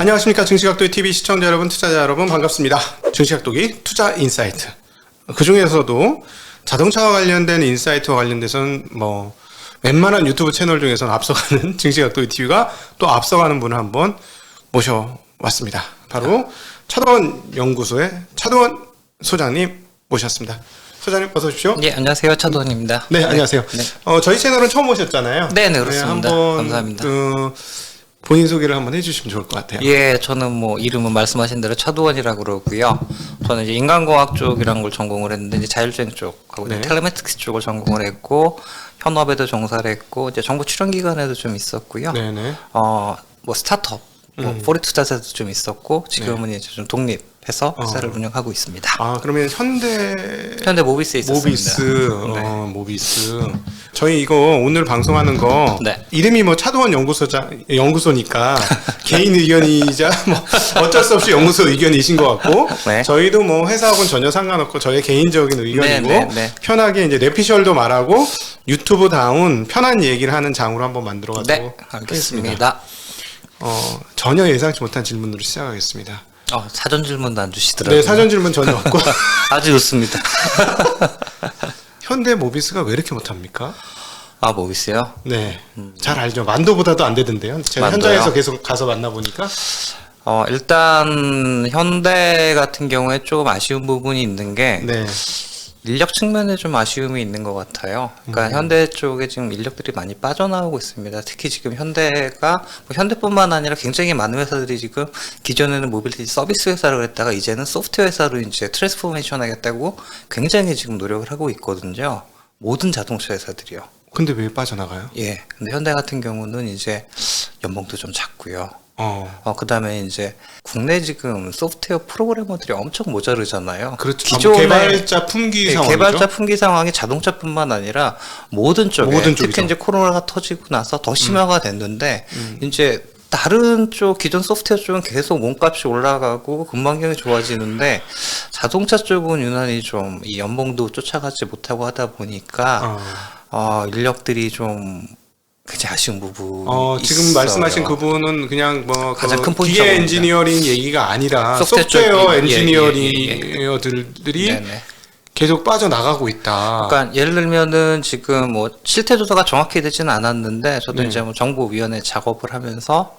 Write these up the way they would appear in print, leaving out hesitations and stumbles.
안녕하십니까. 증시각도기 TV 시청자 여러분, 투자자 여러분 반갑습니다. 증시각도기 투자 인사이트. 그 중에서도 자동차와 관련된 인사이트와 관련돼서는 뭐 웬만한 유튜브 채널 중에서는 앞서가는 증시각도기 TV가 또 앞서가는 분을 한번 모셔왔습니다. 바로 차동원 연구소의 차동원 소장님 모셨습니다. 소장님 어서 오십시오. 예, 안녕하세요. 차동원입니다. 네, 안녕하세요. 네. 저희 채널은 처음 오셨잖아요. 네, 그렇습니다. 한번 감사합니다. 본인 소개를 한번 해주시면 좋을 것 같아요. 예, 저는 뭐 이름은 말씀하신 대로 차동원이라고 그러고요. 저는 이제 인간공학 쪽이라는 걸 전공을 했는데 이제 자율주행 쪽하고 네. 텔레메틱스 쪽을 전공을 했고 현업에도 종사를 했고 이제 정부 출연기관에도 좀 있었고요. 네네. 뭐 스타트업, 뭐 포리 투자사도 좀 있었고 지금은 이제 좀 독립해서 회사를 운영하고 있습니다. 그러면 현대 모비스에 있었습니다. 모비스. 저희 이거 오늘 방송하는 거 네. 이름이 뭐 차동원 연구소니까 개인 의견이자 뭐 어쩔 수 없이 연구소 의견이신 것 같고 네. 저희도 뭐 회사하고는 전혀 상관없고 저의 개인적인 의견이고 네. 편하게 이제 내피셜도 말하고 유튜브 다운 편한 얘기를 하는 장으로 한번 만들어가지고 네, 알겠습니다. 전혀 예상치 못한 질문으로 시작하겠습니다. 사전 질문도 안 주시더라고요. 네, 사전 질문 전혀 없고 아주 좋습니다. 현대 모비스가 왜 이렇게 못합니까? 모비스요? 네, 잘 알죠. 만도보다도 안 되던데요. 제가 만도요? 현장에서 계속 가서 만나보니까. 일단 현대 같은 경우에 조금 아쉬운 부분이 있는 게 네, 인력 측면에 좀 아쉬움이 있는 것 같아요. 그러니까 현대 쪽에 지금 인력들이 많이 빠져나오고 있습니다. 특히 지금 현대가 뭐 현대뿐만 아니라 굉장히 많은 회사들이 지금 기존에는 모빌리티 서비스 회사를 했다가 이제는 소프트웨어 회사로 이제 트랜스포메이션 하겠다고 굉장히 지금 노력을 하고 있거든요. 모든 자동차 회사들이요. 근데 왜 빠져나가요? 예. 근데 현대 같은 경우는 이제 연봉도 좀 작고요. 그 다음에 이제 국내 지금 소프트웨어 프로그래머들이 엄청 모자르잖아요. 그렇죠. 기존의 개발자 품귀 상황이죠. 개발자 품귀 상황이 자동차뿐만 아니라 모든 쪽에 모든 특히 쪽이죠. 이제 코로나가 터지고 나서 더 심화가 됐는데 이제 다른 쪽 기존 소프트웨어 쪽은 계속 몸값이 올라가고 근방경이 좋아지는데 자동차 쪽은 유난히 좀 이 연봉도 쫓아가지 못하고 하다 보니까 인력들이 좀 굉장히 아쉬운 부분이 지금 있어요. 말씀하신 그분은 그냥 뭐 가장 큰 기계 포인트입니다. 엔지니어링 얘기가 아니라 소프트웨어 소프트웨어 쪽, 엔지니어들이 네네. 계속 빠져나가고 있다. 그러니까 예를 들면은 지금 뭐 실태 조사가 정확히 되지는 않았는데 저도 이제 뭐 정보위원회 작업을 하면서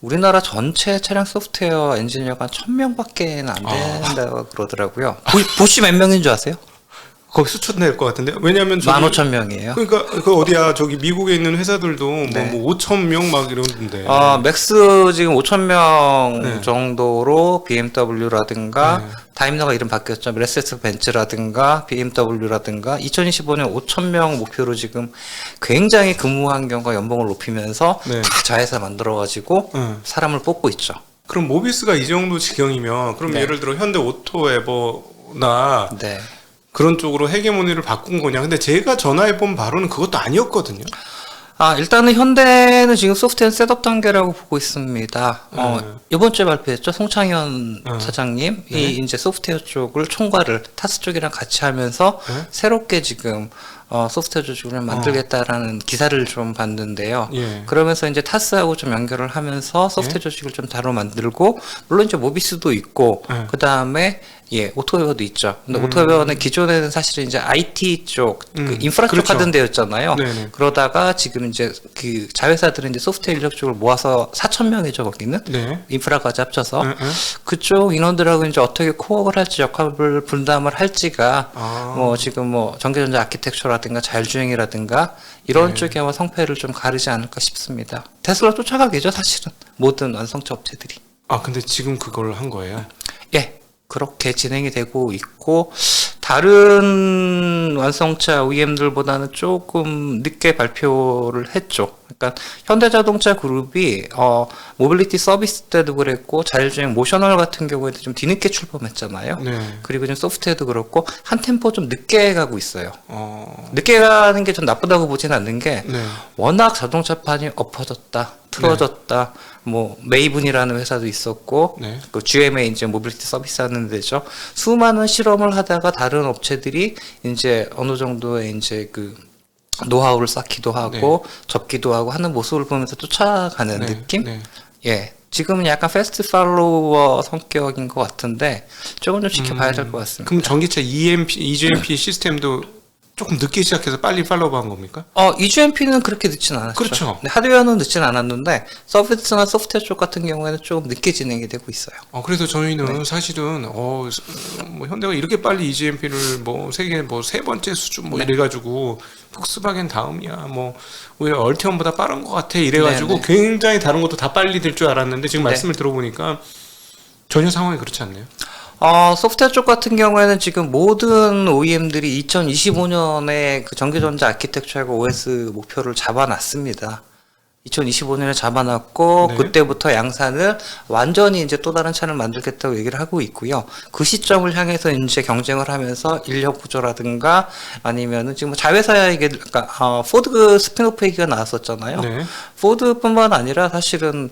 우리나라 전체 차량 소프트웨어 엔지니어가 1000명밖에 안 된다고 그러더라고요. 보시 몇 명인 줄 아세요? 거기 수천 낼 것 같은데. 왜냐하면 15,000명이에요. 그러니까 그 어디야 저기 미국에 있는 회사들도 뭐 5,000명 막 이러는데. 맥스 지금 5,000명 네. 정도로 BMW라든가 다임러가 이름 바뀌었죠. 메르세데스 벤츠라든가 BMW라든가 2025년 5,000명 목표로 지금 굉장히 근무 환경과 연봉을 높이면서 네. 다 자회사 만들어가지고 사람을 뽑고 있죠. 그럼 모비스가 이 정도 지경이면 그럼 네. 예를 들어 현대 오토에버나 네. 그런 쪽으로 헤게모니를 바꾼 거냐. 근데 제가 전화해본 바로는 그것도 아니었거든요. 일단은 현대는 지금 소프트웨어 셋업 단계라고 보고 있습니다. 이번 주에 발표했죠. 송창현 사장님이 이제 소프트웨어 쪽을 총괄을 타스 쪽이랑 같이 하면서 새롭게 지금 소프트웨어 조직을 만들겠다라는 기사를 좀 봤는데요. 예. 그러면서 이제 타스하고 좀 연결을 하면서 소프트웨어 조직을 좀 다뤄 만들고 물론 이제 모비스도 있고 그 다음에 오토웨어도 있죠. 근데 오토웨어는 기존에는 사실은 이제 IT 쪽, 그 인프라 쪽 그렇죠. 하던 데였잖아요. 네네. 그러다가 지금 이제 그 자회사들은 이제 소프트웨어 인력 쪽을 모아서 4,000명이죠, 거기는. 네. 인프라까지 합쳐서. 그쪽 인원들하고 이제 어떻게 코어를 할지 역할을 분담을 할지가 뭐 지금 뭐 전기전자 아키텍처라든가 자율주행이라든가 이런 쪽에 뭐 성패를 좀 가르지 않을까 싶습니다. 테슬라 쫓아가겠죠, 사실은. 모든 완성차 업체들이. 근데 지금 그걸 한 거예요? 예. 그렇게 진행이 되고 있고 다른 완성차 OEM들보다는 조금 늦게 발표를 했죠. 그러니까 현대자동차 그룹이 모빌리티 서비스 때도 그랬고 자율주행 모셔널 같은 경우에도 좀 뒤늦게 출범했잖아요. 네. 그리고 좀 소프트웨어도 그렇고 한 템포 좀 늦게 가고 있어요. 늦게 가는 게 좀 나쁘다고 보지는 않는 게 네. 워낙 자동차판이 엎어졌다, 틀어졌다. 뭐 메이븐이라는 회사도 있었고 네. 그 GMA 이제 모빌리티 서비스 하는 데죠. 수많은 실험을 하다가 다른 업체들이 이제 어느 정도의 이제 그 노하우를 쌓기도 하고 접기도 하고 하는 모습을 보면서 쫓아가는 네. 느낌? 네. 예. 지금은 약간 패스트 팔로워 성격인 것 같은데 조금 좀 지켜봐야 될 것 같습니다. 그럼 전기차 EGMP 시스템도 조금 늦게 시작해서 빨리 팔로우한 겁니까? EGMP는 그렇게 늦진 않았죠. 그렇죠. 네, 하드웨어는 늦진 않았는데 서비스나 소프트웨어 쪽 같은 경우에는 조금 늦게 진행이 되고 있어요. 그래서 저희는 사실은 뭐 현대가 이렇게 빨리 EGMP를 뭐 세계 뭐 세 번째 수준 뭐 이래가지고 폭스바겐 다음이야 뭐 오히려 얼티엄보다 빠른 것 같아 이래가지고 굉장히 다른 것도 다 빨리 될 줄 알았는데 지금 말씀을 들어보니까 전혀 상황이 그렇지 않네요. 소프트웨어 쪽 같은 경우에는 지금 모든 OEM들이 2025년에 그 전기전자 아키텍처하고 OS 목표를 잡아놨습니다. 2025년에 잡아놨고 네. 그때부터 양산을 완전히 이제 또 다른 차를 만들겠다고 얘기를 하고 있고요. 그 시점을 향해서 이제 경쟁을 하면서 인력 구조라든가 아니면은 지금 자회사 얘기, 그러니까 포드 스피노프 얘기가 나왔었잖아요. 네. 포드뿐만 아니라 사실은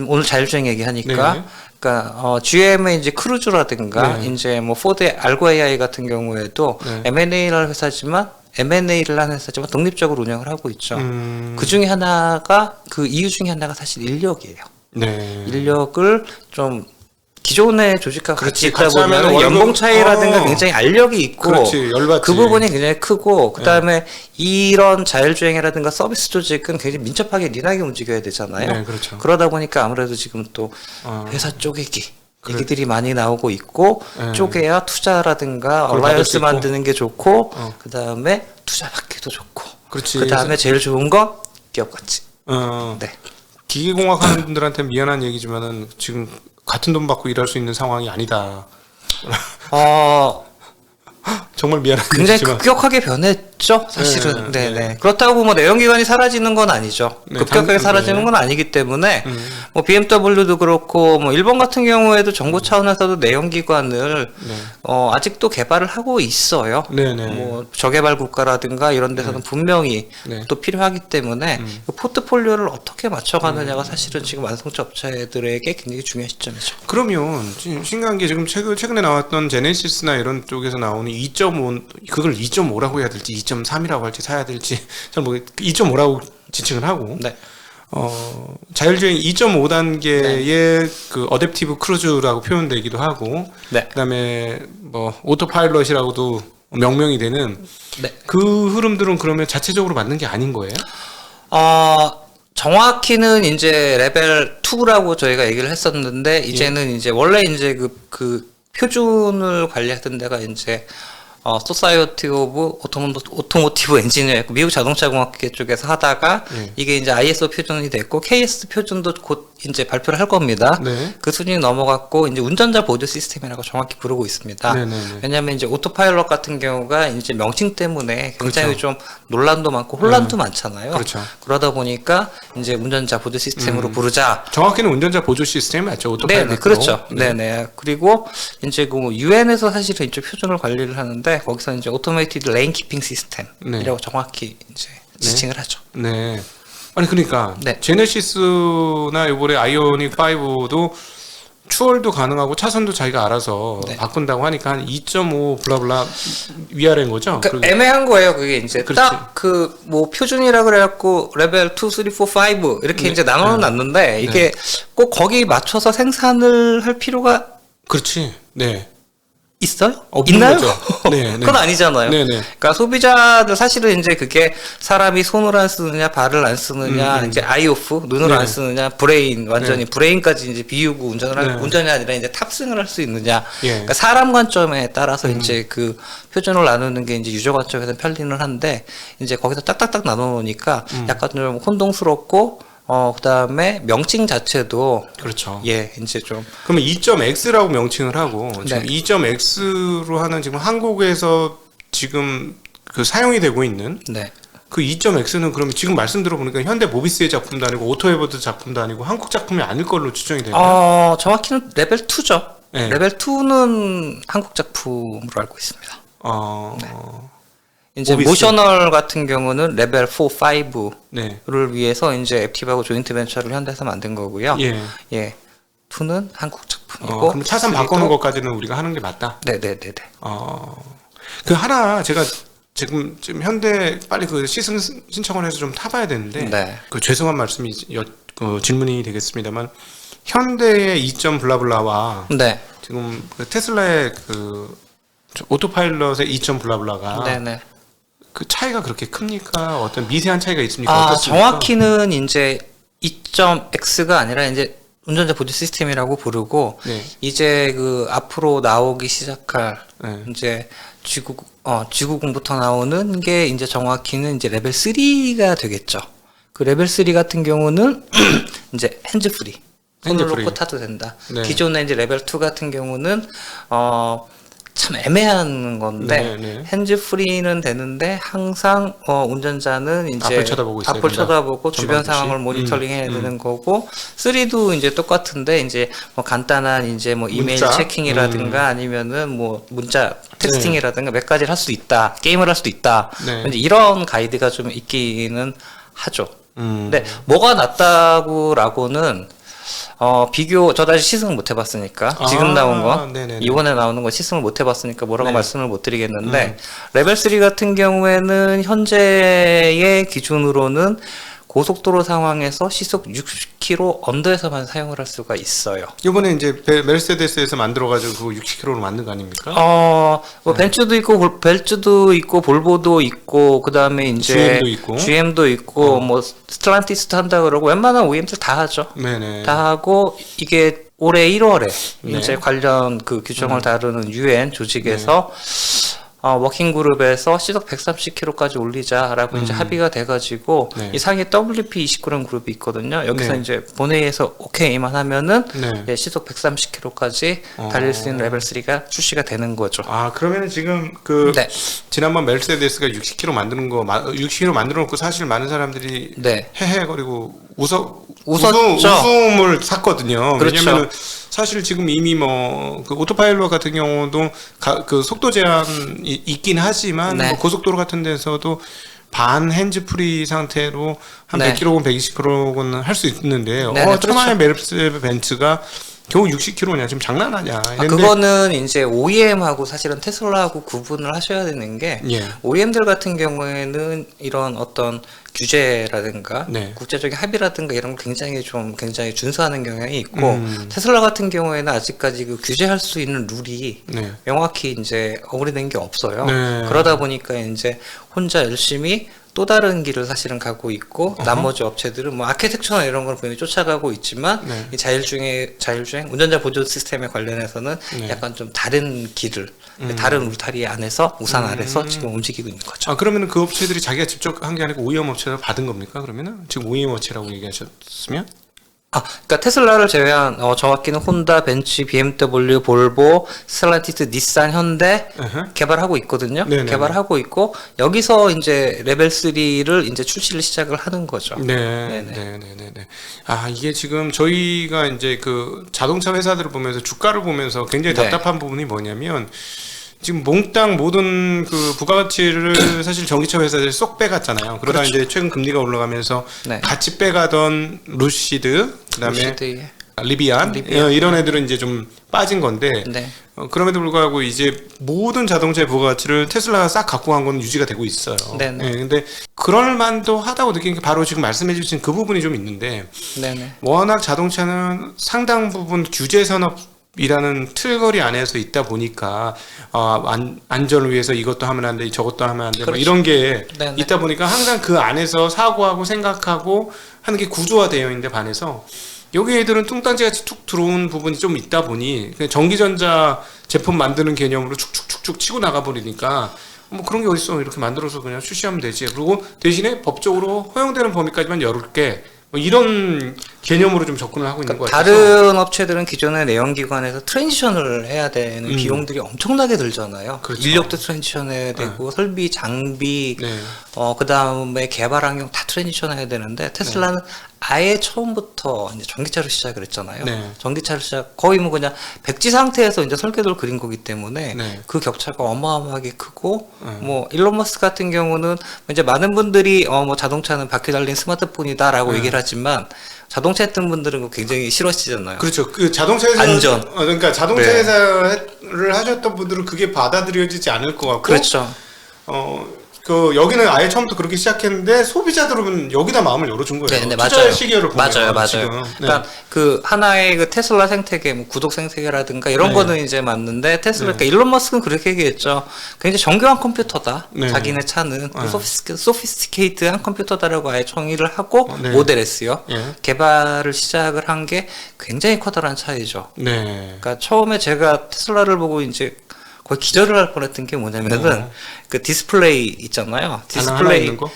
오늘 자율주행 얘기하니까 네. 그러니까 GM의 이제 크루즈라든가 네. 이제 뭐 포드의 알고 AI 같은 경우에도 네. M&A를 회사지만 M&A를 하는 회사지만 독립적으로 운영을 하고 있죠. 그 중에 하나가 그 이유 중에 하나가 사실 인력이에요. 네. 인력을 좀 기존의 조직과 같이 있다 같이 하면 보면 연봉 차이라든가 굉장히 알력이 있고 그렇지, 열받지. 그 부분이 굉장히 크고 그다음에 이런 자율주행이라든가 서비스 조직은 굉장히 민첩하게 리나게 움직여야 되잖아요. 네, 그렇죠. 그러다 보니까 아무래도 지금 또 회사 쪼개기 얘기들이 많이 나오고 있고 쪼개야 투자라든가 그걸 받을 수 얼라이언스 있고. 만드는 게 좋고 그다음에 투자 받기도 좋고 그렇지. 그다음에 제일 좋은 건 기업 가치. 네. 기계공학 하는 분들한테 미안한 얘기지만은 지금 같은 돈 받고 일할 수 있는 상황이 아니다. 정말 미안한 굉장히 얘기지만 급격하게 변했죠, 사실은. 네, 네네. 그렇다고 뭐 내연기관이 사라지는 건 아니죠. 네, 급격하게 사라지는 건 아니기 때문에 뭐 BMW도 그렇고 뭐 일본 같은 경우에도 정부 차원에서도 내연기관을 아직도 개발을 하고 있어요. 네네. 뭐 저개발 국가라든가 이런 데서는 분명히 또 필요하기 때문에 그 포트폴리오를 어떻게 맞춰가느냐가 사실은 지금 완성차 업체들에게 굉장히 중요한 시점이죠. 그러면 신기한 게 지금 최근에 나왔던 제네시스나 이런 쪽에서 나오는 2.5 그걸 2.5라고 해야 될지 2.3이라고 할지 사야 될지 잘 모르겠 2.5라고 지칭을 하고 네. 자율주행 2.5단계의 그 어댑티브 크루즈라고 표현되기도 하고 네. 그다음에 뭐 오토파일럿이라고도 명명이 되는 그 흐름들은 그러면 자체적으로 맞는 게 아닌 거예요? 정확히는 이제 레벨 2라고 저희가 얘기를 했었는데 이제는 이제 원래 이제 그 표준을 관리하던 데가 이제 소사이어티 오브 오토모티브 엔지니어였고 미국 자동차공학계 쪽에서 하다가 이게 이제 ISO 표준이 됐고 KS 표준도 곧 이제 발표를 할 겁니다. 네. 그 수준이 넘어갔고 이제 운전자 보조 시스템이라고 정확히 부르고 있습니다. 네네네. 왜냐하면 이제 오토파일럿 같은 경우가 이제 명칭 때문에 굉장히 좀 논란도 많고 혼란도 많잖아요. 그렇죠. 그러다 보니까 이제 운전자 보조 시스템으로 부르자. 정확히는 운전자 보조 시스템이 맞죠? 오토파일럿. 네, 그렇죠. 네네. 그리고 이제 그 유엔에서 사실은 이쪽 표준을 관리를 하는데 거기서 이제 오토메이티드 레인 키핑 시스템이라고 정확히 이제 지칭을 하죠. 네. 아니 그러니까 제네시스나 이번에 아이오닉 5도 추월도 가능하고 차선도 자기가 알아서 바꾼다고 하니까 한 2.5 블라블라 위아래인 거죠? 그러니까 애매한 거예요. 그게 이제 딱 그 뭐 표준이라 그래갖고 레벨 2, 3, 4, 5 이렇게 이제 나눠는 놨는데 이게 꼭 거기 맞춰서 생산을 할 필요가 그렇지. 네. 있어요? 없는 있나요? 거죠. 네, 그건 아니잖아요. 그러니까 소비자들 사실은 이제 그게 사람이 손을 안 쓰느냐, 발을 안 쓰느냐, 이제 아이오프 눈을 안 쓰느냐, 브레인 완전히 브레인까지 이제 비우고 운전이 아니라 이제 탑승을 할 수 있느냐. 그러니까 사람 관점에 따라서 이제 그 표준을 나누는 게 이제 유저 관점에서는 편리는 한데 이제 거기서 딱딱딱 나눠 놓으니까 약간 좀 혼동스럽고. 그다음에 명칭 자체도 그렇죠. 이제 좀 그러면 2.x라고 명칭을 하고 지금 2.x로 하는 지금 한국에서 지금 그 사용이 되고 있는 그 2.x는 그러면 지금 말씀 들어보니까 현대 모비스의 작품도 아니고 오토에버드 작품도 아니고 한국 작품이 아닐 걸로 추정이 되네요. 정확히는 레벨 2죠. 레벨 2는 한국 작품으로 알고 있습니다. 이제 모비스. 모셔널 같은 경우는 레벨 4, 5를 위해서 이제 앱티브하고 조인트 벤처를 현대에서 만든 거고요. 2는 한국 작품이고. 그럼 차선 바꾸는 것까지는 우리가 하는 게 맞다. 네네네네. 그 하나 제가 지금 현대 빨리 그 시승 신청을 해서 좀 타봐야 되는데 그 죄송한 말씀이 질문이 되겠습니다만 현대의 2점 블라블라와 네. 지금 그 테슬라의 그 오토파일럿의 2점 블라블라가 네네. 그 차이가 그렇게 큽니까? 어떤 미세한 차이가 있습니까? 아, 어떻습니까? 정확히는 이제 2.x가 아니라 이제 운전자 보조 시스템이라고 부르고 네. 이제 그 앞으로 나오기 시작할 네. 이제 G90부터 나오는 게 이제 정확히는 이제 레벨 3가 되겠죠. 그 레벨 3 같은 경우는 이제 핸즈 프리. 손을 핸즈프리. 놓고 타도 된다. 네. 기존의 이제 레벨 2 같은 경우는 참 애매한 건데 네, 네. 핸즈 프리는 되는데 항상 운전자는 이제 앞을 쳐다보고 있어야 앞을 된다. 쳐다보고 주변 전방 상황을 주시. 모니터링해야 되는 거고 3도 이제 똑같은데 이제 뭐 간단한 이제 뭐 이메일 문자? 체킹이라든가 아니면은 뭐 문자 텍스팅이라든가 몇 가지를 할 수 있다. 게임을 할 수도 있다. 네. 이제 이런 가이드가 좀 있기는 하죠. 음. 근데 뭐가 낫다고라고는 비교 저 다시 시승을 못 해봤으니까 지금 나온 거 네네네. 이번에 나오는 거 시승을 못 해봤으니까 뭐라고 네. 말씀을 못 드리겠는데 레벨 3 같은 경우에는 현재의 기준으로는 고속도로 상황에서 시속 60km 언더에서만 사용을 할 수가 있어요. 이번에 이제 메르세데스에서 만들어가지고 그거 60km로 만든 거 아닙니까? 뭐 벤츠도 있고 벨츠도 있고 볼보도 있고 그다음에 이제 GM도 있고 뭐 스텔란티스도 한다 그러고 웬만한 OEM들 다 하죠. 네네. 다 하고 이게 올해 1월에 네. 이제 관련 그 규정을 다루는 UN 조직에서 워킹 그룹에서 시속 130km까지 올리자라고 이제 합의가 돼가지고 네. 이 상위 WP29라는 그룹이 있거든요. 여기서 네. 이제 본회의에서 오케이만 하면은 네. 시속 130km까지 달릴 수 있는 레벨 3가 출시가 되는 거죠. 아 그러면 지금 그 네. 지난번 메르세데스가 60km 만드는 거 60km 만들어 놓고 사실 많은 사람들이 네. 헤헤거리고 웃었죠. 웃음을 샀거든요. 그렇죠. 왜냐면은 사실 지금 이미 뭐 그 오토파일럿 같은 경우도 그 속도 제한이 있긴 하지만 네. 뭐 고속도로 같은 데서도 반 핸즈 프리 상태로 한 네. 100km건 120km건 할 수 있는데 네, 그렇죠. 천하의 메르세데스 벤츠가 겨우 60km냐 지금 장난하냐. 그거는 이제 OEM하고 사실은 테슬라하고 구분을 하셔야 되는 게 예. OEM들 같은 경우에는 이런 어떤 규제라든가 네. 국제적인 합의라든가 이런 걸 굉장히 준수하는 경향이 있고 테슬라 같은 경우에는 아직까지 그 규제할 수 있는 룰이 네. 명확히 이제 어그리된 게 없어요. 네. 그러다 보니까 이제 혼자 열심히 또 다른 길을 사실은 가고 있고 나머지 업체들은 뭐 아키텍처나 이런 걸 분명히 쫓아가고 있지만 네. 이 자율주행 운전자 보조 시스템에 관련해서는 네. 약간 좀 다른 길을 다른 울타리 안에서 우산 아래서 지금 움직이고 있는 거죠. 아 그러면은 그 업체들이 자기가 직접 한 게 아니고 OEM 업체를 받은 겁니까? 그러면은 지금 OEM 업체라고 얘기하셨으면? 그러니까 테슬라를 제외한 정확히는 혼다, 벤츠, BMW, 볼보, 스텔란티스, 닛산, 현대 개발하고 있거든요. 네네네. 개발하고 있고 여기서 이제 레벨 3를 이제 출시를 시작을 하는 거죠. 네네네. 아 이게 지금 저희가 이제 그 자동차 회사들을 보면서 주가를 보면서 굉장히 네. 답답한 부분이 뭐냐면 지금 몽땅 모든 그 부가가치를 사실 전기차 회사들이 쏙 빼갔잖아요. 그러다 그렇죠. 이제 최근 금리가 올라가면서 네. 같이 빼가던 루시드, 그다음에 루시드, 리비안 이런 애들은 이제 좀 빠진 건데 네. 그럼에도 불구하고 이제 모든 자동차의 부가가치를 테슬라가 싹 갖고 간 건 유지가 되고 있어요. 네네. 예, 근데 그럴 만도 하다고 느끼는 게 바로 지금 말씀해 주신 그 부분이 좀 있는데 네네. 워낙 자동차는 상당 부분 규제 산업이라는 틀거리 안에서 있다 보니까 안전을 위해서 이것도 하면 안 돼, 저것도 하면 안 돼, 뭐 그렇죠. 이런 게 네네. 있다 보니까 항상 그 안에서 사고하고 생각하고 하는 게 구조화되어 있는데 반해서 여기 애들은 뚱딴지같이 툭 들어온 부분이 좀 있다 보니 그냥 전기전자 제품 만드는 개념으로 축축축축 치고 나가버리니까 뭐 그런 게 어딨어 이렇게 만들어서 그냥 출시하면 되지. 그리고 대신에 법적으로 허용되는 범위까지만 열을게. 뭐 이런 개념으로 좀 접근을 하고 있는 것 같아서 다른 업체들은 기존의 내연기관에서 트랜지션을 해야 되는 비용들이 엄청나게 들잖아요. 그렇죠. 인력도 트랜지션 해야 되고 설비, 장비, 네. 그 다음에 개발 환경 다 트랜지션 해야 되는데 테슬라는 아예 처음부터 이제 전기차로 시작을 했잖아요. 네. 전기차로 거의 뭐 그냥 백지 상태에서 이제 설계도를 그린 거기 때문에 네. 그 격차가 어마어마하게 크고 뭐 일론 머스크 같은 경우는 이제 많은 분들이 뭐 자동차는 바퀴 달린 스마트폰이다라고 얘기를 하지만 자동차 했던 분들은 굉장히 싫어하시잖아요. 그렇죠. 그 자동차 회사 안전. 그러니까 자동차 네. 회사를 하셨던 분들은 그게 받아들여지지 않을 것 같고 그렇죠. 여기는 아예 처음부터 그렇게 시작했는데 소비자들은 여기다 마음을 열어준 거예요. 네, 투자의 맞아요. 시기를 보면 맞아요. 지금. 그러니까 그 하나의 그 테슬라 생태계, 뭐 구독 생태계라든가 이런 네. 거는 이제 맞는데 테슬라, 그러니까 일론 머스크는 그렇게 얘기했죠. 굉장히 정교한 컴퓨터다. 네. 자기네 차는 네. 소피스티케이트한 컴퓨터다라고 아예 정의를 하고 네. 모델 S요. 예. 개발을 시작을 한 게 굉장히 커다란 차이죠. 네. 그러니까 처음에 제가 테슬라를 보고 이제 거의 기절을 할 뻔했던 게 뭐냐면은 그 디스플레이 있잖아요. 하나 있는 거?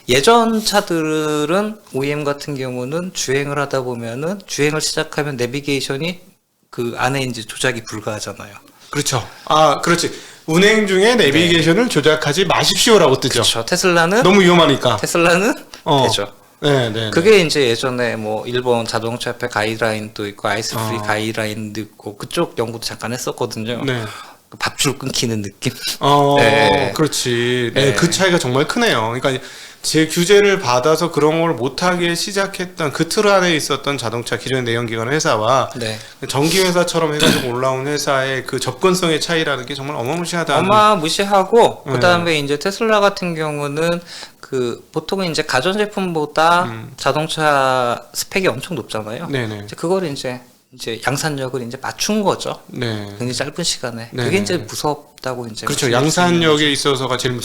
예전 차들은 OEM 같은 경우는 주행을 하다 보면은 주행을 시작하면 내비게이션이 그 안에 이제 조작이 불가하잖아요. 그렇죠. 아, 그렇지. 운행 중에 내비게이션을 조작하지 마십시오라고 뜨죠. 그렇죠. 테슬라는 너무 위험하니까. 되죠. 네, 네. 그게 이제 예전에 뭐 일본 자동차 협회 가이드라인도 있고 아이스 프리 어. 가이드라인도 있고 그쪽 연구도 잠깐 했었거든요. 네. 밥줄 끊기는 느낌. 네. 그렇지. 네, 네. 그 차이가 정말 크네요. 그러니까 제 규제를 받아서 그런 걸 못하게 시작했던 그 틀 안에 있었던 자동차 기존의 내연기관 회사와 네. 전기 회사처럼 해가지고 올라온 회사의 그 접근성의 차이라는 게 정말 어마무시하다. 어마무시하고 네. 그다음에 이제 테슬라 같은 경우는 그 보통은 이제 가전 제품보다 자동차 스펙이 엄청 높잖아요. 네네. 이제 그걸 이제 양산력을 이제 맞춘 거죠. 네. 굉장히 짧은 시간에. 네네. 그게 이제 무섭다고 이제 그렇죠. 말씀드릴 수 있는 양산력에 있어서가 제일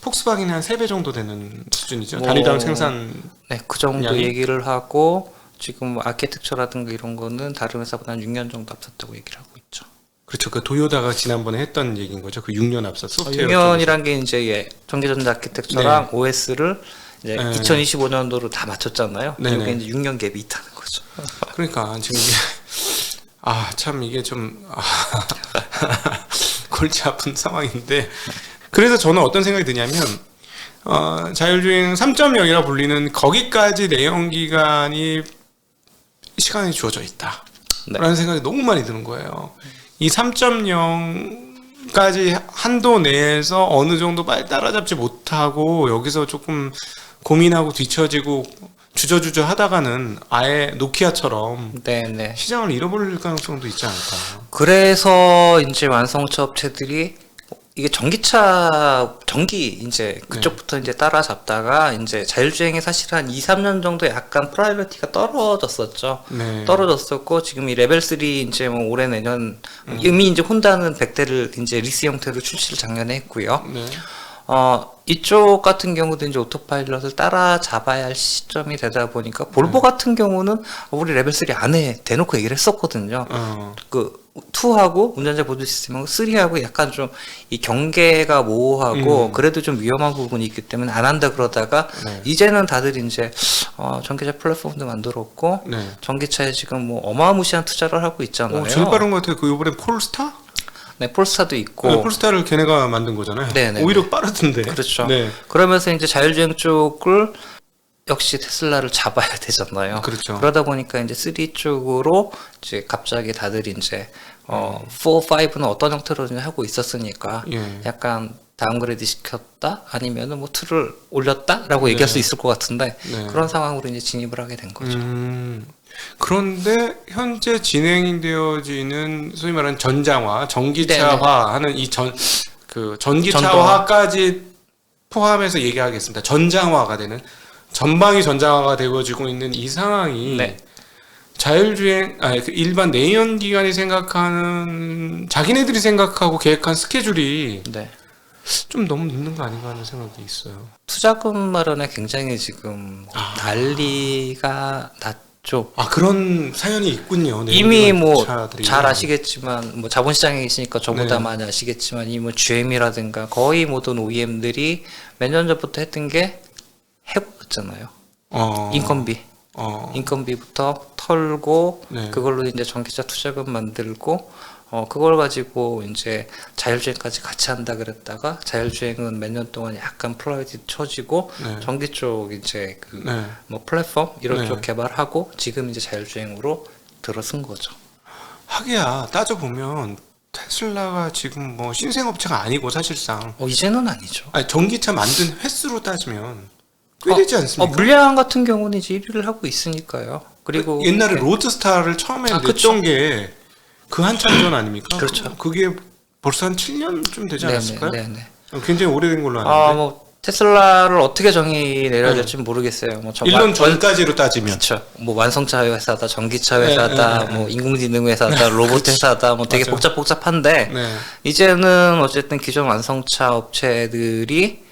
폭스바겐이 한 3배 정도 되는 수준이죠. 뭐, 단위당 생산. 네, 그 정도 양이? 얘기를 하고 지금 뭐 아키텍처라든가 이런 거는 다른 회사보다 한 6년 정도 앞섰다고 얘기를 하고 있죠. 그렇죠. 그 도요다가 지난번에 했던 얘기인 거죠. 그 6년 앞서 소프트웨어. 6년이란 게 이제 전기전자 아키텍처랑 OS를 이제 네. 2025년도로 다 맞췄잖아요. 네네. 이게 이제 6년 갭이 있다는 거죠. 그러니까 지금 이게 참 이게 좀 골치 아픈 상황인데 그래서 저는 어떤 생각이 드냐면 자율주행 3.0이라 불리는 거기까지 내연기관이 시간이 주어져 있다. 네. 라는 생각이 너무 많이 드는 거예요. 이 3.0까지 한도 내에서 어느 정도 빨리 따라잡지 못하고 여기서 조금 고민하고 뒤처지고 주저주저 하다가는 아예 노키아처럼 네네. 시장을 잃어버릴 가능성도 있지 않을까. 그래서 이제 완성차 업체들이 이게 전기 이제 그쪽부터 이제 따라잡다가 이제 자율주행이 사실 한 2, 3년 정도 약간 프라이어리티가 떨어졌었죠. 네. 떨어졌었고 지금 이 레벨 3 이제 뭐 올해 내년 이미 이제 혼다는 100대를 이제 리스 형태로 출시를 작년에 했고요. 네. 이쪽 같은 경우도 이제 오토파일럿을 따라잡아야 할 시점이 되다 보니까 볼보 같은 경우는 우리 레벨 3 안에 대놓고 얘기를 했었거든요. 그 2하고 운전자 보조 시스템하고 3하고 약간 좀 이 경계가 모호하고 그래도 좀 위험한 부분이 있기 때문에 안 한다 그러다가 네. 이제는 다들 이제 전기차 플랫폼도 만들었고 네. 전기차에 지금 뭐 어마무시한 투자를 하고 있잖아요. 제일 빠른 것 같아요. 그 이번에 폴스타? 네, 폴스타도 있고 네, 폴스타를 걔네가 만든 거잖아요. 네네. 오히려 빠르던데. 그렇죠. 네. 그러면서 이제 자율주행 쪽을 역시 테슬라를 잡아야 되잖아요. 그렇죠. 그러다 보니까 이제 3 쪽으로 이제 갑자기 다들 이제 4, 5는 어떤 형태로 하고 있었으니까 예. 약간 다운그레이드 시켰다 아니면은 뭐 2를 올렸다라고 얘기할 수 있을 것 같은데 네. 그런 상황으로 이제 진입을 하게 된 거죠. 그런데 현재 진행되어지는 소위 말하는 전장화, 전기차화 하는 이 전기차화까지 포함해서 얘기하겠습니다. 전장화가 되는 전방이 전장화가 되어지고 있는 이 상황이 네. 자율주행, 그 일반 내연기관이 생각하는 자기네들이 생각하고 계획한 스케줄이 네. 좀 너무 늦는 거 아닌가 하는 생각이 있어요. 투자금 마련에 굉장히 지금 난리가 났죠. 그런 사연이 있군요. 이미 뭐 차들이. 잘 아시겠지만 뭐 자본시장에 있으니까 저보다 네. 많이 아시겠지만 이 뭐 GM이라든가 거의 모든 OEM들이 몇 년 전부터 했던 게 해고였잖아요. 인건비부터 털고 네. 그걸로 이제 전기차 투자금 만들고 그걸 가지고 이제 자율주행까지 같이 한다 그랬다가 자율주행은 몇 년 동안 약간 프라이어티 쳐지고 네. 전기 쪽 이제 네. 뭐 플랫폼 이런 네. 쪽 개발하고 지금 이제 자율주행으로 들어선 거죠. 하기야 따져보면 테슬라가 지금 뭐 신생업체가 아니고 사실상 이제는 아니죠. 전기차 만든 횟수로 따지면 꽤 되지 않습니까? 물량 같은 경우는 이제 1위를 하고 있으니까요. 그리고 옛날에 이렇게 로드스타를 처음에 냈던 그쵸. 게 그 한참 전 아닙니까? 그렇죠. 그게 벌써 한 7년쯤 되지 않았을까요? 네네. 굉장히 오래된 걸로 아는데. 뭐 테슬라를 어떻게 정의 내려야 될지 모르겠어요. 뭐 일론 전까지로 따지면. 그렇죠. 뭐 완성차 회사다, 전기차 회사다, 뭐 인공지능 회사다, 로봇 회사다, 뭐 되게 맞아. 복잡한데 네. 이제는 어쨌든 기존 완성차 업체들이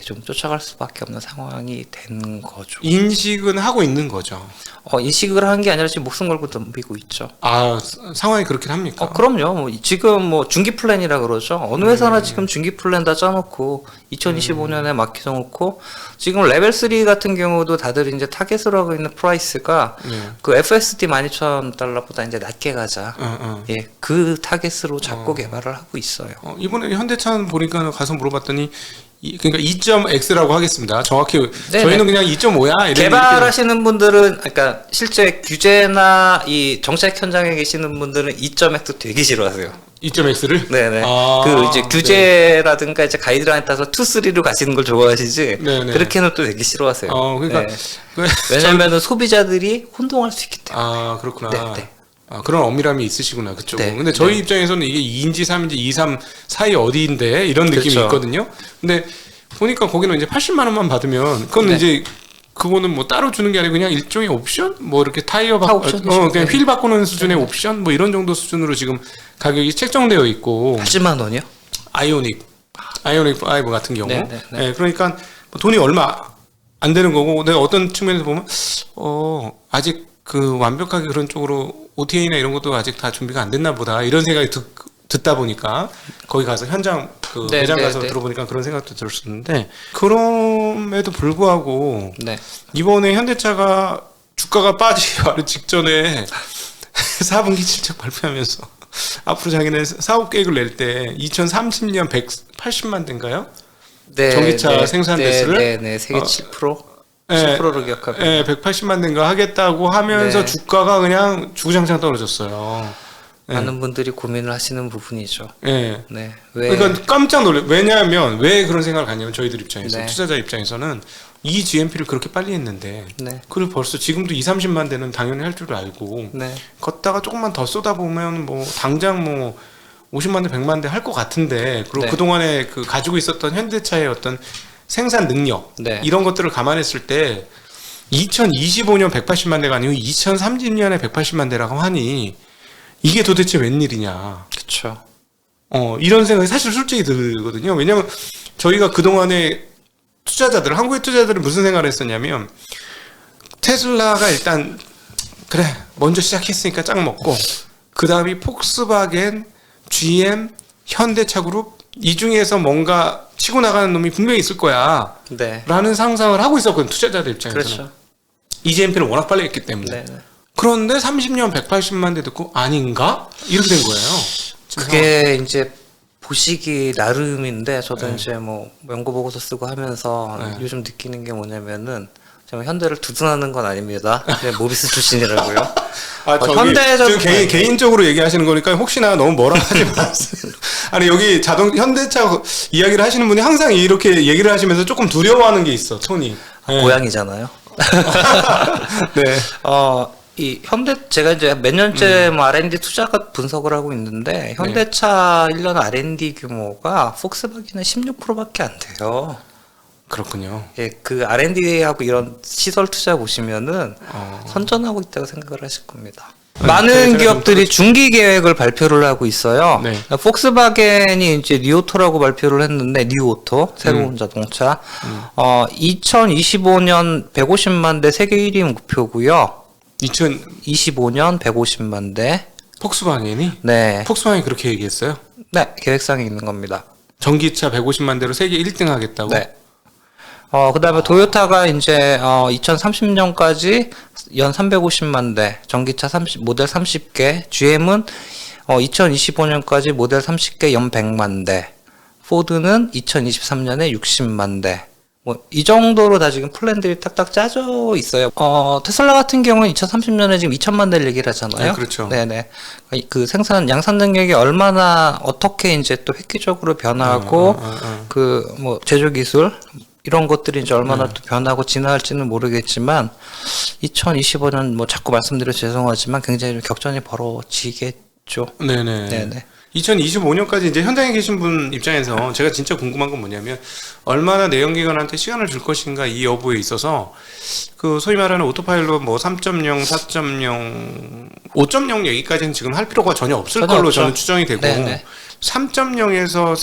좀 쫓아갈 수밖에 없는 상황이 된 거죠. 인식은 하고 있는 거죠. 인식을 한 게 아니라 지금 목숨 걸고 덤비고 있죠. 아, 상황이 그렇긴 합니까? 그럼요. 뭐 지금 뭐 중기 플랜이라 그러죠. 어느 회사나 지금 중기 플랜 다 짜놓고 2025년에 맡겨놓고 지금 레벨 3 같은 경우도 다들 이제 타겟으로 하고 있는 프라이스가 그 FSD 12,000달러보다 이제 낮게 가자. 그 타겟으로 잡고 개발을 하고 있어요. 이번에 현대차는 보니까 가서 물어봤더니 그러니까 2.X라고 하겠습니다. 정확히 네네. 저희는 그냥 2.5야. 개발하시는 분들은 그러니까 실제 규제나 이 정책 현장에 계시는 분들은 2.X 되게 싫어하세요. 2.X를? 네네. 아, 그 이제 규제라든가 이제 가이드라인 따서 2, 3로 가시는 걸 좋아하시지. 네네. 그렇게는 또 되게 싫어하세요. 그러니까 왜냐면은 소비자들이 혼동할 수 있기 때문에. 아, 그렇구나. 네. 그런 엄밀함이 있으시구나, 그쪽은. 네, 근데 저희 네. 입장에서는 이게 2인지 3인지 2, 3 사이 어디인데 이런 느낌이 그렇죠. 있거든요. 근데 보니까 거기는 이제 80만 원만 받으면 그건 네. 이제 그거는 뭐 따로 주는 게 아니고 그냥 일종의 옵션? 뭐 이렇게 타이어 옵션이죠. 그냥 네. 휠 바꾸는 수준의 옵션? 뭐 이런 정도 수준으로 지금 가격이 책정되어 있고 80만 원이요? 아이오닉 5 같은 경우. 네, 네, 네. 그러니까 뭐 돈이 얼마 안 되는 거고 내가 어떤 측면에서 보면 아직 그 완벽하게 그런 쪽으로 OTA나 이런 것도 아직 다 준비가 안 됐나 보다 이런 생각이 듣다 보니까 거기 가서 현장 그 네, 매장 네, 가서 네. 들어보니까 그런 생각도 들었었는데 그럼에도 불구하고 네. 이번에 현대차가 주가가 빠지기 바로 직전에 4분기 실적 발표하면서 앞으로 자기네 사업 계획을 낼 때 2030년 180만 대인가요? 네, 전기차 생산 대수를? 네, 세계 7%? 네. 7%로 기억합니다. 180만 대인가 하겠다고 하면서 네. 주가가 그냥 주구장창 떨어졌어요. 많은 분들이 고민을 하시는 부분이죠. 네. 네. 왜? 그러니까 깜짝 놀래. 왜냐하면 왜 그런 생각을 갖냐면 저희들 입장에서 네. 투자자 입장에서는 이 GMP를 그렇게 빨리 했는데 네. 그리고 벌써 지금도 2, 30만 대는 당연히 할 줄 알고 네. 걷다가 조금만 더 쏟아보면 뭐 당장 뭐 50만 대, 100만 대 할 것 같은데 그리고 네. 그동안에 그 가지고 있었던 현대차의 어떤 생산 능력 네. 이런 것들을 감안했을 때 2025년 180만 대가 아니고 2030년에 180만 대라고 하니 이게 도대체 웬일이냐. 그렇죠. 이런 생각이 사실 솔직히 들거든요. 왜냐면 저희가 그동안에 투자자들, 한국의 투자자들은 무슨 생각을 했었냐면 테슬라가 일단 그래 먼저 시작했으니까 짱 먹고 그 다음이 폭스바겐, GM, 현대차그룹 이 중에서 뭔가 치고 나가는 놈이 분명히 있을 거야 네. 라는 상상을 하고 있었거든 투자자들 입장에서는. 그렇죠. 이 GMP를 워낙 빨리 했기 때문에. 네. 그런데 30년 180만 대 듣고 아닌가? 이렇게 된 거예요. 그게 이제 보시기 나름인데 저도 네. 이제 뭐 연구 보고서 쓰고 하면서 네. 요즘 느끼는 게 뭐냐면은 제가 현대를 두둔하는 건 아닙니다. 그냥 모비스 출신이라고요. 현대적 개인적으로 얘기하시는 거니까 혹시나 너무 뭐라 하지 마세요. 아니 여기 현대차 이야기를 하시는 분이 항상 이렇게 얘기를 하시면서 조금 두려워하는 게 있어 톤이. 네. 고양이잖아요. 네. 이 현대 제가 이제 몇 년째 뭐 R&D 투자가 분석을 하고 있는데 현대차 1년 R&D 규모가 폭스바겐은 16%밖에 안 돼요. 그렇군요. 예, 그 R&D하고 이런 시설 투자 보시면은 선전하고 있다고 생각을 하실 겁니다. 많은 기업들이 중기 계획을 발표를 하고 있어요. 네. 폭스바겐이 이제 뉴오토라고 발표를 했는데 뉴오토 새로운 자동차 2025년 150만 대 세계 1위 목표고요. 2025년 150만 대. 폭스바겐이? 네. 폭스바겐이 그렇게 얘기했어요? 네, 계획상에 있는 겁니다. 전기차 150만 대로 세계 1등 하겠다고? 네. 그다음에 도요타가 이제 2030년까지 연 350만 대 전기차 모델 30개, GM은 2025년까지 모델 30개 연 100만 대, 포드는 2023년에 60만 대. 뭐 이 정도로 다 지금 플랜들이 딱딱 짜져 있어요. 테슬라 같은 경우는 2030년에 지금 2천만 대를 얘기를 하잖아요. 네, 그렇죠. 네네. 그 양산 능력이 얼마나 어떻게 이제 또 획기적으로 변하고 그 뭐 제조 기술 이런 것들이 이제 얼마나 또 변하고 진화할지는 모르겠지만 2025년 뭐 자꾸 말씀드려 죄송하지만 굉장히 좀 격전이 벌어지겠죠. 네네. 네네. 2025년까지 이제 현장에 계신 분 입장에서 제가 진짜 궁금한 건 뭐냐면 얼마나 내연기관한테 시간을 줄 것인가 이 여부에 있어서 그 소위 말하는 오토파일럿 뭐 3.0, 4.0, 5.0 얘기까지는 지금 할 필요가 전혀 없을 전혀 걸로 없죠. 저는 추정이 되고 네네. 3.0에서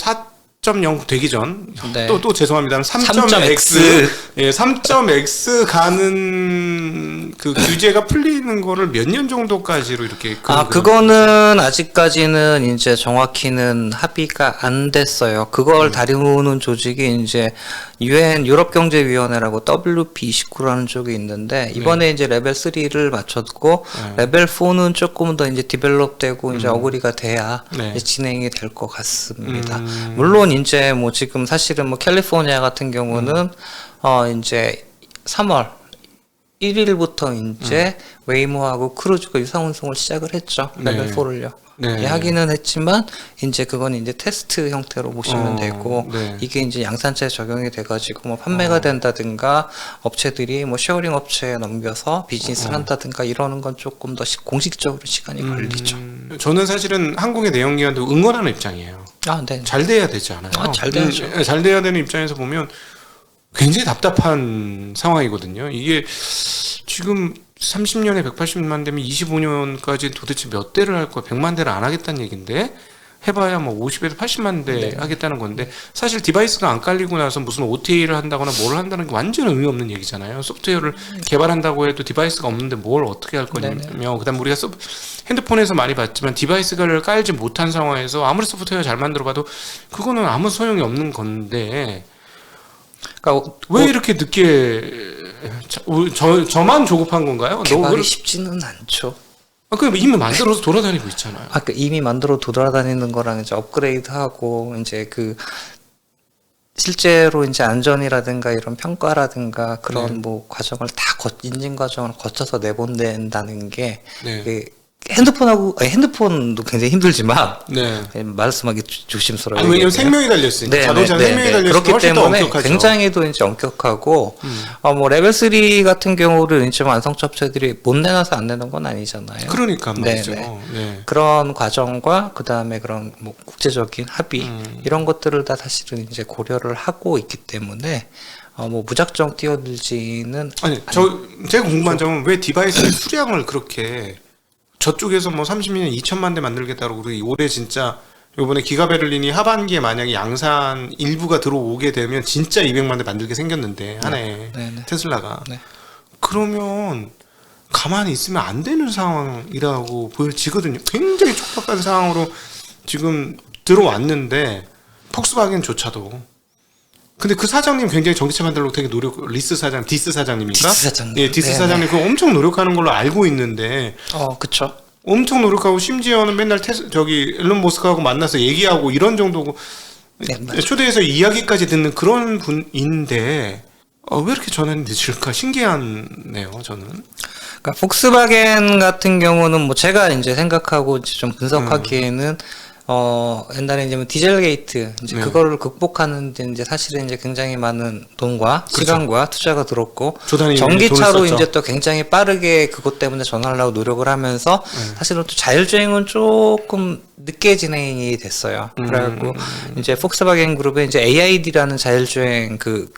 4.0 되기 전, 네. 또 죄송합니다. 3.x. 예, 3.x 가는 그 규제가 풀리는 거를 몇 년 정도까지로 이렇게. 그거는 아직까지는 이제 정확히는 합의가 안 됐어요. 그걸 다루는 조직이 이제 UN 유럽경제위원회라고 WP29라는 쪽이 있는데 이번에 이제 레벨 3를 마쳤고 레벨 4는 조금 더 이제 디벨롭되고 이제 어그리가 돼야 네. 이제 진행이 될 것 같습니다. 물론 이제 뭐 지금 사실은 뭐 캘리포니아 같은 경우는 이제 3월 1일부터 이제 웨이모하고 크루즈가 유상 운송을 시작을 했죠. 레벨 네. 4를요. 네. 예, 하기는 했지만 이제 그건 이제 테스트 형태로 보시면 되고 네. 이게 이제 양산차에 적용이 돼가지고 뭐 판매가 된다든가 업체들이 뭐 쉐어링 업체에 넘겨서 비즈니스를 한다든가 이러는 건 조금 더 공식적으로 시간이 걸리죠. 저는 사실은 한국의 내연기관도 응원하는 입장이에요. 아, 네. 잘 돼야 되지 않아요? 잘 돼야죠. 잘 돼야 되는 입장에서 보면 굉장히 답답한 상황이거든요. 이게 지금 30년에 180만 대면 25년까지 도대체 몇 대를 할 거야? 100만 대를 안 하겠다는 얘기인데 해봐야 뭐 50에서 80만 대 하겠다는 건데 사실 디바이스가 안 깔리고 나서 무슨 OTA를 한다거나 뭘 한다는 게 완전 의미 없는 얘기잖아요. 소프트웨어를 개발한다고 해도 디바이스가 없는데 뭘 어떻게 할 거냐며 그다음 우리가 핸드폰에서 많이 봤지만 디바이스를 깔지 못한 상황에서 아무리 소프트웨어 잘 만들어봐도 그거는 아무 소용이 없는 건데 그러니까 왜 이렇게 늦게 저만 조급한 건가요? 개발이 쉽지는 않죠. 그럼 이미 만들어서 돌아다니고 있잖아요. 그 이미 만들어 돌아다니는 거랑 이제 업그레이드하고 이제 그 실제로 이제 안전이라든가 이런 평가라든가 그런 뭐 과정을 다 인증 과정을 거쳐서 내보낸다는 게 네. 핸드폰도 굉장히 힘들지만 네. 말씀하기 조심스러워요. 왜냐면 생명이 달렸으니까 자동차는 생명이 달렸으니까 그렇기 훨씬 더 때문에 엄격하죠. 굉장히 또 이제 엄격하고 뭐 레벨 3 같은 경우를 이제 완성차 업체들이 못 내놔서 안 내는 건 아니잖아요. 그러니까 말이죠. 네. 그런 과정과 그 다음에 그런 뭐 국제적인 합의 이런 것들을 다 사실은 이제 고려를 하고 있기 때문에 뭐 무작정 뛰어들지는 제가 궁금한 점은 왜 디바이스 수량을 그렇게 저쪽에서 뭐 30년 2천만 대 만들겠다고 그러고 올해 진짜 요번에 기가베를린이 하반기에 만약에 양산 일부가 들어오게 되면 진짜 200만 대 만들게 생겼는데 한 해에 테슬라가 그러면 가만히 있으면 안 되는 상황이라고 보여지거든요. 굉장히 촉박한 상황으로 지금 들어왔는데 폭스바겐조차도 근데 그 사장님 굉장히 전기차 만들려고 되게 디스 사장님입니까? 디스 사장님. 예, 디스 사장님 그거 엄청 노력하는 걸로 알고 있는데. 그쵸. 엄청 노력하고 심지어는 맨날 일론 머스크하고 만나서 얘기하고 이런 정도고 초대해서 이야기까지 듣는 그런 분인데 왜 이렇게 전환이 늦을까 신기하네요, 저는. 그러니까 폭스바겐 같은 경우는 뭐 제가 이제 생각하고 이제 좀 분석하기에는 옛날에 이제 뭐 디젤 게이트 이제 그거를 극복하는 데 이제 사실은 이제 굉장히 많은 돈과 시간과 투자가 들었고 전기차로 이제 또 굉장히 빠르게 그것 때문에 전환하려고 노력을 하면서 사실은 또 자율주행은 조금 늦게 진행이 됐어요. 그래갖고 이제 폭스바겐 그룹에 이제 AID라는 자율주행 그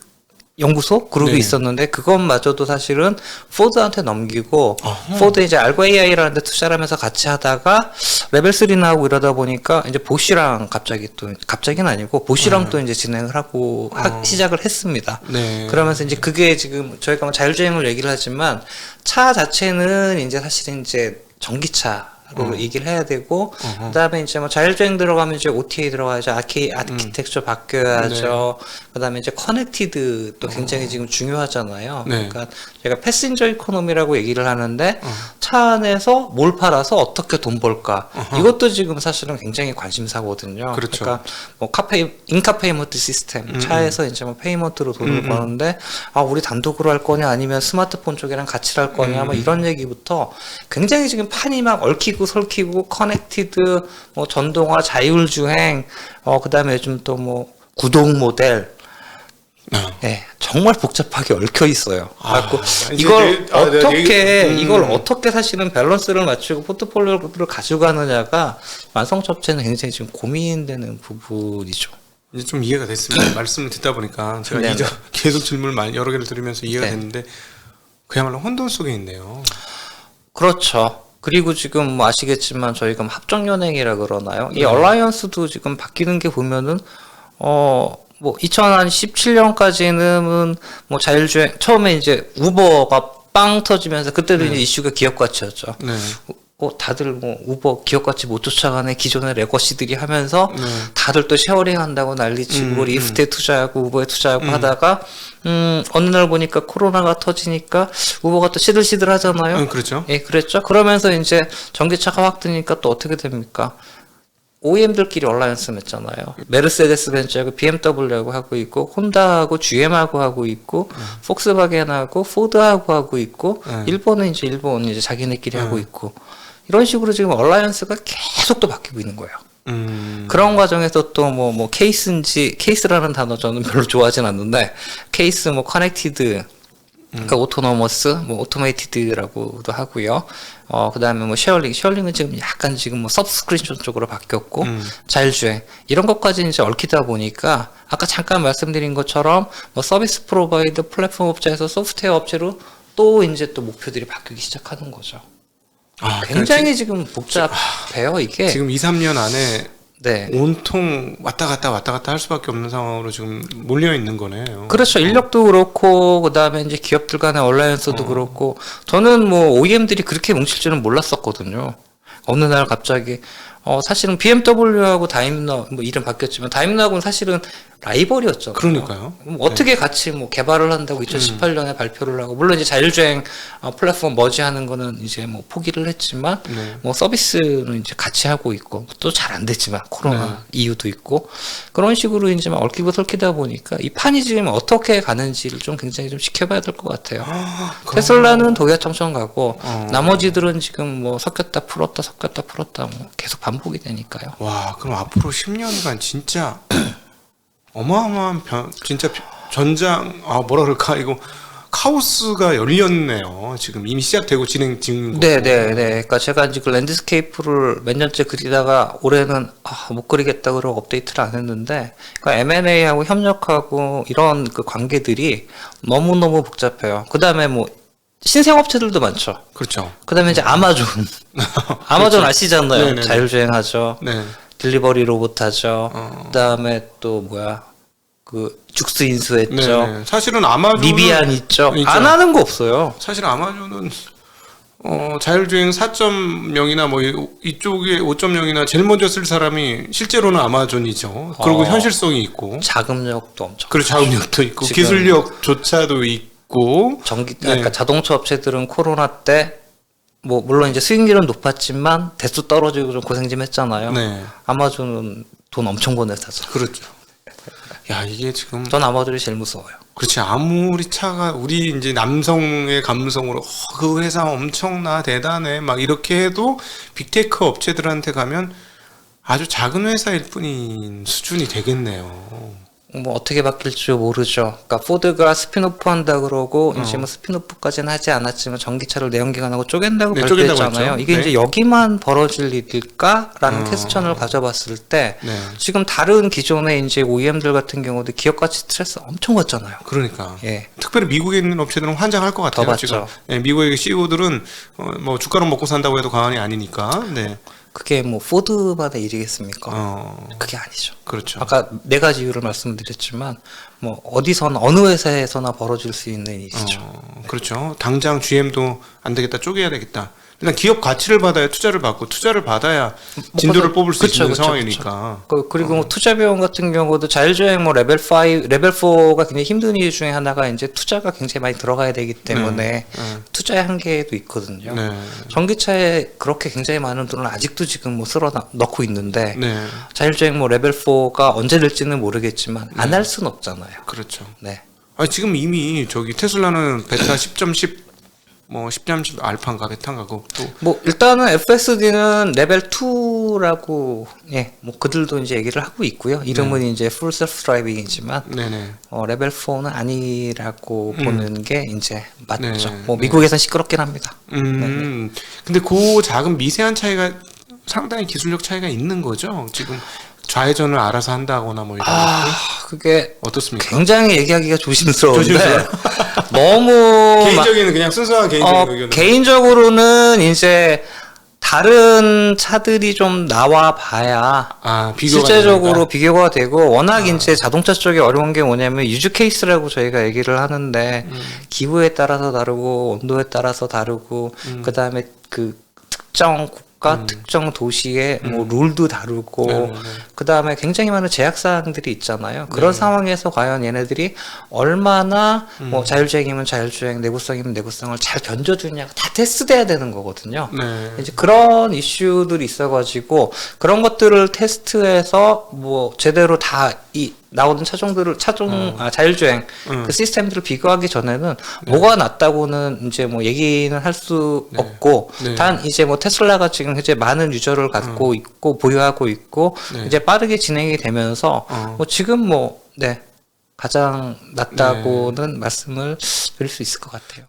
연구소 그룹이 있었는데 그것마저도 사실은 포드한테 넘기고 포드 이제 알고 AI라는 데 투자를 하면서 같이 하다가 레벨 3 나오고 이러다 보니까 이제 보쉬랑 갑자기는 아니고 보쉬랑 또 이제 진행을 하고 시작을 했습니다. 그러면서 이제 그게 지금 저희가 뭐 자율주행을 얘기를 하지만 차 자체는 이제 사실은 이제 전기차 로 얘기를 해야 되고 그다음에 이제 뭐 자율주행 들어가면 이제 OTA 들어가야죠. 아키텍처 바뀌어야죠. 그다음에 이제 커넥티드 또 굉장히 지금 중요하잖아요. 그러니까 제가 패신저 이코노미라고 얘기를 하는데 차 안에서 뭘 팔아서 어떻게 돈 벌까 이것도 지금 사실은 굉장히 관심사거든요. 그러니까 뭐 인카 페이먼트 시스템 차에서 이제 뭐 페이먼트로 돈을 버는데 우리 단독으로 할 거냐 아니면 스마트폰 쪽이랑 같이 할 거냐 뭐 이런 얘기부터 굉장히 지금 판이 막 얽히고 설키고 커넥티드 뭐 전동화 자율주행 그다음에 요즘 또 뭐 구동 모델 정말 복잡하게 얽혀 있어요. 그래갖고 이제 이걸 내가 이걸 어떻게 사실은 밸런스를 맞추고 포트폴리오를 가져가느냐가 완성차 업체는 굉장히 지금 고민되는 부분이죠. 이제 좀 이해가 됐습니다. 말씀을 듣다 보니까 제가 네네. 계속 질문을 여러 개를 들으면서 이해가 네. 됐는데 그야말로 혼돈 속에 있네요. 그렇죠. 그리고 지금 뭐 아시겠지만 저희가 뭐 합정연행이라 그러나요? 이 얼라이언스도 지금 바뀌는 게 보면은 뭐 2017년까지는 뭐 자율주행 처음에 이제 우버가 빵 터지면서 그때도 이제 이슈가 기업 가치였죠. 네. 다들 뭐 우버 기업 가치 못 쫓아가네 기존의 레거시들이 하면서 네. 다들 또 쉐어링 한다고 난리치고 리프트에 투자하고 우버에 투자하고 하다가 어느 날 보니까 코로나가 터지니까 우버가 또 시들시들 하잖아요. 그렇죠. 예, 그랬죠. 그러면서 이제 전기차가 확 뜨니까 또 어떻게 됩니까? OEM들끼리 얼라이언스 맺잖아요. 메르세데스 벤츠하고 BMW하고 하고 있고 혼다하고 GM하고 하고 있고 폭스바겐하고 포드하고 하고 있고 일본은 이제 자기네끼리 하고 있고 이런 식으로 지금 얼라이언스가 계속 또 바뀌고 있는 거예요. 그런 과정에서 또 뭐 케이스라는 단어 저는 별로 좋아하진 않는데 케이스 뭐 커넥티드 그러니까 오토노머스, 뭐 오토메이티드라고도 하고요. 그다음에 뭐 쉐어링은 지금 약간 지금 뭐 서브스크립션 쪽으로 바뀌었고 자율주행 이런 것까지 이제 얽히다 보니까 아까 잠깐 말씀드린 것처럼 뭐 서비스 프로바이더 플랫폼 업체에서 소프트웨어 업체로 또 이제 또 목표들이 바뀌기 시작하는 거죠. 굉장히 지금 복잡해요 이게. 지금 2, 3년 안에 네. 온통 왔다 갔다 할 수밖에 없는 상황으로 지금 몰려 있는 거네요. 그렇죠. 인력도 그렇고 그다음에 이제 기업들 간의 얼라이언스도 그렇고 저는 뭐 OEM들이 그렇게 뭉칠 줄은 몰랐었거든요. 어느 날 갑자기 사실은 BMW하고 다임러 뭐 이름 바뀌었지만 다임러하고는 사실은 라이벌이었죠. 그러니까요. 어떻게 같이 뭐 개발을 한다고 2018년에 발표를 하고 물론 이제 자율주행 플랫폼 머지하는 거는 이제 뭐 포기를 했지만 뭐 서비스는 이제 같이 하고 있고 또 잘 안 됐지만 코로나 이유도 있고 그런 식으로 이제 막 얽히고 설키다 보니까 이 판이 지금 어떻게 가는지를 좀 굉장히 좀 지켜봐야 될 것 같아요. 테슬라는 독야청청 가고 나머지들은 지금 뭐 섞였다 풀었다 뭐 계속 반복이 되니까요. 와, 그럼 앞으로 10년간 진짜 어마어마한 진짜 전장 뭐라 그럴까 이거 카오스가 열렸네요. 지금 이미 시작되고 진행 중인 거고. 네. 그러니까 제가 이제 그 랜드스케이프를 몇 년째 그리다가 올해는 못 그리겠다 그러고 업데이트를 안 했는데, 그러니까 M&A하고 협력하고 이런 그 관계들이 너무너무 복잡해요. 그 다음에 뭐 신생 업체들도 많죠. 그렇죠. 그 다음에 이제 아마존. 아마존 아시잖아요. 네네네. 자율주행 하죠. 네. 딜리버리 로봇 하죠. 그 다음에 또 그 죽스 인수했죠. 네. 사실은 아마존은 리비안 있죠. 있죠. 안 하는 거 없어요. 사실 아마존은 자율주행 4.0이나 뭐 이쪽에 5.0이나 제일 먼저 쓸 사람이 실제로는 아마존이죠. 그리고 현실성이 있고, 자금력도 엄청. 그리고 자금력도 있고, 지금 기술력조차도 있고. 그러니까 자동차 업체들은 코로나 때 뭐 물론 이제 수익률은 높았지만 대수 떨어지고 좀 고생 좀 했잖아요. 네. 아마존은 돈 엄청 보내서 사죠. 그렇죠. 야, 이게 지금 전 아마존이 제일 무서워요. 그렇지. 아무리 차가 우리 이제 남성의 감성으로 그 회사 엄청나 대단해 막 이렇게 해도 빅테크 업체들한테 가면 아주 작은 회사일 뿐인 수준이 되겠네요. 뭐 어떻게 바뀔지 모르죠. 그러니까 포드가 스피노프 한다 그러고 이제 뭐 스피노프까지는 하지 않았지만 전기차를 내연기관하고 쪼갠다고 네, 쪼갠다고 발표했잖아요. 했죠. 이게 네. 이제 여기만 벌어질 일일까라는 퀘스천을 가져봤을 때 네. 지금 다른 기존의 이제 OEM들 같은 경우도 기업 가치 스트레스 엄청 받잖아요. 그러니까. 예. 특별히 미국에 있는 업체들은 환장할 것 같아요. 더 지금. 받죠. 네, 미국의 CEO들은 뭐 주가로 먹고 산다고 해도 과언이 아니니까. 네. 그게 뭐 포드만의 일이겠습니까? 그게 아니죠. 그렇죠. 아까 네 가지 이유를 말씀드렸지만 뭐 어디서나 어느 회사에서나 벌어질 수 있는 일이죠. 그렇죠. 당장 GM도 안 되겠다, 쪼개야 되겠다. 일단 기업 가치를 받아야 투자를 받고, 투자를 받아야 진도를 뽑을 수 있는 상황이니까. 그리고 뭐 투자 비용 같은 경우도 자율주행 뭐 레벨 4가 굉장히 힘든 이유 중에 하나가 이제 투자가 굉장히 많이 들어가야 되기 때문에 투자의 한계도 있거든요. 네. 전기차에 그렇게 굉장히 많은 돈을 아직도 지금 뭐 쓸어 넣고 있는데 네. 자율주행 뭐 레벨 4가 언제 될지는 모르겠지만 안 할 수는 없잖아요. 그렇죠. 네. 지금 이미 저기 테슬라는 베타 10.10 뭐 10.10 알파인가 베타인가고 또 뭐 일단은 FSD는 레벨 2라고 뭐 그들도 이제 얘기를 하고 있고요. 이름은 이제 풀 셀프 드라이빙이지만 네네. 레벨 4는 아니라고 보는 게 이제 맞죠. 네, 뭐 미국에선 시끄럽긴 합니다. 근데 그 작은 미세한 차이가 상당히 기술력 차이가 있는 거죠. 지금 좌회전을 알아서 한다거나 뭐 이런 것들 그게 어떻습니까? 굉장히 얘기하기가 조심스러운데 조심스러워요? 너무 개인적인 그냥 순수한 개인적인 의견은 개인적으로는 이제 다른 차들이 좀 나와 봐야 비교가 실제적으로 되니까? 비교가 되고 워낙 이제 자동차 쪽에 어려운 게 뭐냐면 유즈 케이스라고 저희가 얘기를 하는데 기후에 따라서 다르고 온도에 따라서 다르고 그다음에 그 특정 국가 특정 도시의 뭐 룰도 다르고 네네네. 그다음에 굉장히 많은 제약 사항들이 있잖아요. 그런 상황에서 과연 얘네들이 얼마나 뭐 자율주행이면 자율주행, 내구성이면 내구성을 잘 견뎌주냐가 다 테스트돼야 되는 거거든요. 네. 이제 그런 이슈들이 있어가지고 그런 것들을 테스트해서 뭐 제대로 다 이 나오는 차종들을 자율주행 그 시스템들을 비교하기 전에는 뭐가 낫다고는 이제 뭐 얘기는 할 수 없고 네. 단 이제 뭐 테슬라가 지금 이제 많은 유저를 갖고 있고 보유하고 있고 네. 이제 빠르게 진행이 되면서 뭐 지금 뭐 가장 낫다고는 말씀을 드릴 수 있을 것 같아요.